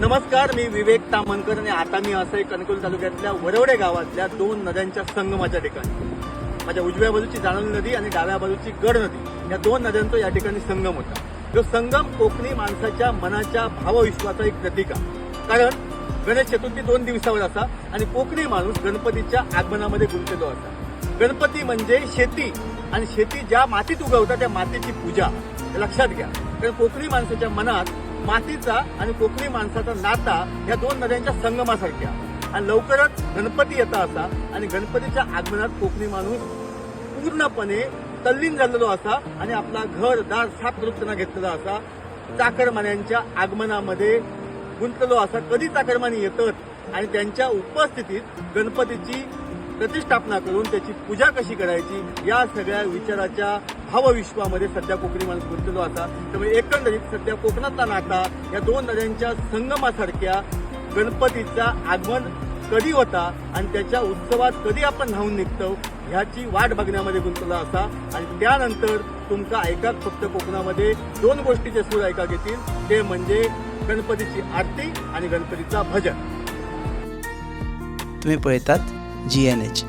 नमस्कार, मी विवेक तामणकर आणि आता मी असं एक कणकवली तालुक्यातल्या वरवडे गावातल्या दोन नद्यांच्या संगमाच्या ठिकाणी. माझ्या उजव्या बाजूची जाणवली नदी आणि डाव्या बाजूची गड नदी, या दोन नद्यांचा या ठिकाणी संगम होता. जो संगम कोकणी माणसाच्या मनाच्या भावविश्वाचा एक प्रतीक आहे. कारण गणेश चतुर्थी 2 दिवसावर असा आणि कोकणी माणूस गणपतीच्या आगमनामध्ये गुंतलेलो असा. गणपती म्हणजे शेती आणि शेती ज्या मातीत उगवतात त्या मातीची पूजा, हे लक्षात घ्या. कारण कोकणी माणसाच्या मनात मातीचा आणि कोकणी माणसाचा नाता या दोन नद्यांच्या संगमासारख्या. आणि लवकरच गणपती येता असा आणि गणपतीच्या आगमनात कोकणी माणूस पूर्णपणे तल्लीन झालेलो असा आणि आपला घर दार सात वृत्तना घेतलेला असा. चाकरमान्यांच्या आगमनामध्ये गुंतलेलो असा. कधी चाकरमानी येतात आणि त्यांच्या उपस्थितीत गणपतीची प्रतिष्ठापना करून त्याची पूजा कशी करायची, या सगळ्या विचाराच्या भावविश्वामध्ये सध्या कोकणी माणूस गुंतलेलो असा. त्यामुळे एकंदरीत सध्या कोकणातला नाता या दोन नद्यांच्या संगमासारख्या. गणपतीचा आगमन कधी होता आणि त्याच्या उत्सवात कधी आपण न्हावून निघतो ह्याची वाट बघण्यामध्ये गुंतलेला असा. आणि त्यानंतर तुमचा ऐकाक फक्त कोकणामध्ये 2 गोष्टीचे सूर ऐका घेतील, ते म्हणजे गणपतीची आरती आणि गणपतीचा भजन. तुम्ही पळतात GNH.